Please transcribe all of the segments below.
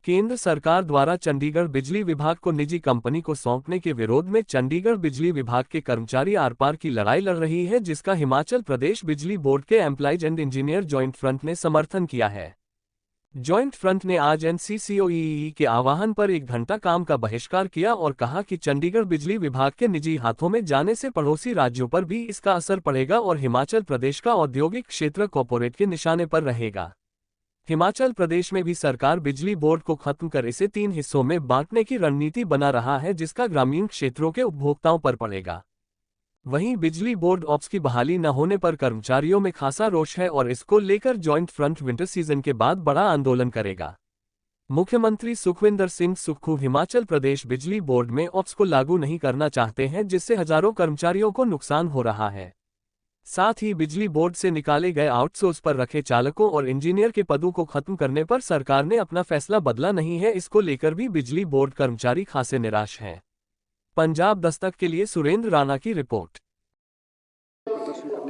केंद्र सरकार द्वारा चंडीगढ़ बिजली विभाग को निजी कंपनी को सौंपने के विरोध में चंडीगढ़ बिजली विभाग के कर्मचारी आर पार की लड़ाई लड़ रही है, जिसका हिमाचल प्रदेश बिजली बोर्ड के employees and engineer joint front ने समर्थन किया है। जॉइंट फ्रंट ने आज एनसीसीओई के आह्वान पर 1 घंटा काम का बहिष्कार किया और कहा कि चंडीगढ़ बिजली विभाग के निजी हाथों में जाने से पड़ोसी राज्यों पर भी इसका असर पड़ेगा और हिमाचल प्रदेश का औद्योगिक क्षेत्र कॉर्पोरेट के निशाने पर रहेगा। हिमाचल प्रदेश में भी सरकार बिजली बोर्ड को खत्म कर इसे 3 हिस्सों में बांटने की रणनीति बना रहा है, जिसका ग्रामीण क्षेत्रों के उपभोक्ताओं पर पड़ेगा। वहीं बिजली बोर्ड ऑप्स की बहाली न होने पर कर्मचारियों में खासा रोष है और इसको लेकर जॉइंट फ्रंट विंटर सीजन के बाद बड़ा आंदोलन करेगा। मुख्यमंत्री सुखविंदर सिंह सुक्खू हिमाचल प्रदेश बिजली बोर्ड में ऑप्स को लागू नहीं करना चाहते हैं, जिससे हजारों कर्मचारियों को नुकसान हो रहा है। साथ ही बिजली बोर्ड से निकाले गए आउटसोर्स पर रखे चालकों और इंजीनियर के पदों को खत्म करने पर सरकार ने अपना फैसला बदला नहीं है। इसको लेकर भी बिजली बोर्ड कर्मचारी खासे निराश हैं। पंजाब दस्तक के लिए सुरेंद्र राणा की रिपोर्ट।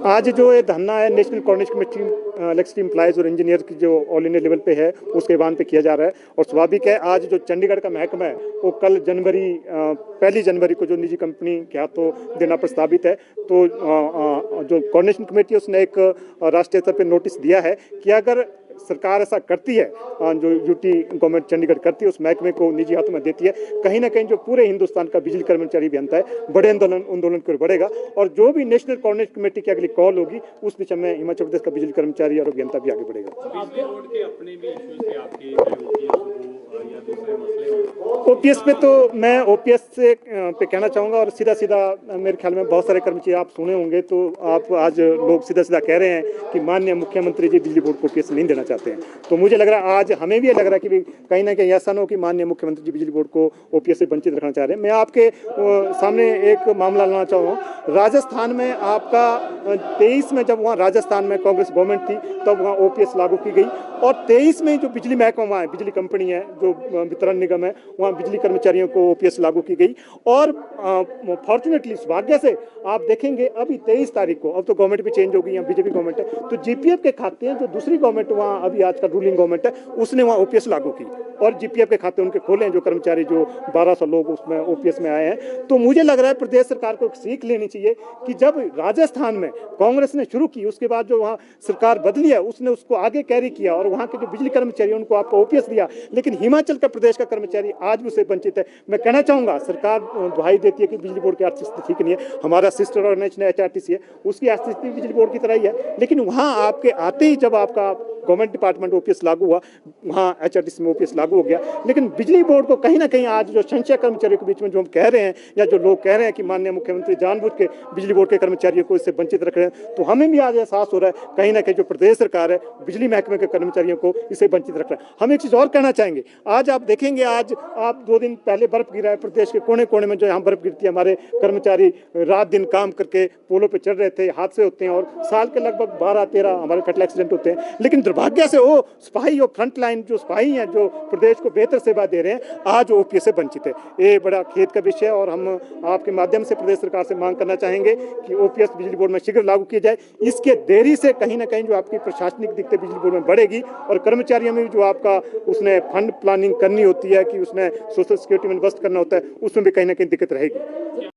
आज जो ये धरना है national coordination committee electricity employees और इंजीनियर की जो ऑल इंडिया लेवल पे है उसके आह्वान पे किया जा रहा है और स्वाभाविक है आज जो चंडीगढ़ का महकमा है वो कल पहली जनवरी को जो निजी कंपनी के हाथों देना प्रस्तावित है। तो जो कोऑर्डिनेशन कमेटी उसने एक राष्ट्रीय स्तर पर नोटिस दिया है कि अगर सरकार ऐसा करती है, जो यूटी गवर्नमेंट चंडीगढ़ करती है, उस महकमे को निजी हाथों में देती है, कहीं ना कहीं जो पूरे हिंदुस्तान का बिजली कर्मचारी भी बनता है बड़े आंदोलन की ओर बढ़ेगा और जो भी नेशनल कोऑर्डिनेशन कमेटी की अगली कॉल होगी उस दिशा में हिमाचल प्रदेश का बिजली कर्मचारी और अभियंता भी आगे बढ़ेगा। ओपीएस पे तो मैं ओपीएस से पे कहना चाहूँगा और सीधा मेरे ख्याल में बहुत सारे कर्मचारी आप सुने होंगे तो आप आज लोग सीधा कह रहे हैं कि माननीय मुख्यमंत्री जी बिजली बोर्ड को ओपीएस नहीं देना चाहते हैं। तो मुझे लग रहा है आज हमें भी ये लग रहा है कि कहीं ना कहीं ऐसा ना हो कि माननीय मुख्यमंत्री जी बिजली बोर्ड को ओपीएस से वंचित रखना चाह रहे हैं। मैं आपके सामने एक मामला लाना चाहूँगा। राजस्थान में आपका 23 में जब वहाँ राजस्थान में कांग्रेस गवर्नमेंट थी तब वहाँ ओपीएस लागू की गई और 23 में जो बिजली महकमा वहाँ है, बिजली कंपनी है, जो वितरण निगम है, वहाँ बिजली कर्मचारियों को ओपीएस लागू की गई और फॉर्चुनेटली सौभाग्य से आप देखेंगे अभी 23 तारीख को, अब तो गवर्नमेंट भी चेंज हो गई, यहाँ बीजेपी गवर्नमेंट है, तो जीपीएफ के खाते हैं जो दूसरी गवर्नमेंट वहाँ अभी आज का रूलिंग गवर्नमेंट है उसने वहाँ ओपीएस लागू की और जीपीएफ के खाते उनके खोले हैं जो कर्मचारी जो 1200 लोग उसमें ओपीएस में आए हैं। तो मुझे लग रहा है प्रदेश सरकार को सीख लेनी चाहिए कि जब राजस्थान में कांग्रेस ने शुरू की उसके बाद जो वहाँ सरकार बदली है उसने उसको आगे कैरी किया और वहाँ के जो बिजली कर्मचारी उनको आपको ओपीएस दिया, लेकिन हिमाचल का प्रदेश का कर्मचारी आज भी उससे वंचित है। मैं कहना चाहूँगा सरकार दुहाई देती है कि बिजली बोर्ड की आर्थिक स्थिति ठीक नहीं है, हमारा सिस्टर ऑर्गेनाइजेशन एचआरटीसी है उसकी आर्थिक स्थिति बिजली बोर्ड की तरह ही है, लेकिन वहाँ आपके आते ही जब आपका गवर्नमेंट डिपार्टमेंट ओपीएस लागू हुआ वहाँ एचआरटीसी में ओपीएस लागू हो गया, लेकिन बिजली बोर्ड को कहीं ना कहीं आज जो संचय कर्मचारियों के बीच में जो हम कह रहे हैं या जो लोग कह रहे हैं कि माननीय मुख्यमंत्री जानबूझ के बिजली बोर्ड के कर्मचारियों को इससे वंचित रख रहे हैं, तो हमें भी आज एहसास हो रहा है कहीं ना कहीं जो प्रदेश सरकार है बिजली महकमे के कर्मचारियों को इससे वंचित रख रहा है। हम एक चीज़ और कहना चाहेंगे, आज आप देखेंगे आज आप 2 दिन पहले बर्फ गिरा है प्रदेश के कोने कोने में, जो यहाँ बर्फ गिरती है हमारे कर्मचारी रात दिन काम करके पोलों पर चढ़ रहे थे, हादसे होते हैं और साल के लगभग 12-13 हमारे फैटल एक्सीडेंट होते हैं, लेकिन दुर्भाग्य से वो सिपाही और फ्रंट लाइन जो सिपाही हैं जो प्रदेश को बेहतर सेवा दे रहे हैं आज ओपीएस से वंचित है। ये बड़ा खेद का विषय है और हम आपके माध्यम से प्रदेश सरकार से मांग करना चाहेंगे कि ओपीएस बिजली बोर्ड में शीघ्र लागू किया जाए। इसके देरी से कहीं ना कहीं जो आपकी प्रशासनिक दिक्कतें बिजली बोर्ड में बढ़ेगी और कर्मचारियों में जो आपका उसने फंड प्लानिंग करनी होती है कि उसने सोशल सिक्योरिटी में इन्वेस्ट करना होता है उसमें भी कहीं ना कहीं दिक्कत रहेगी।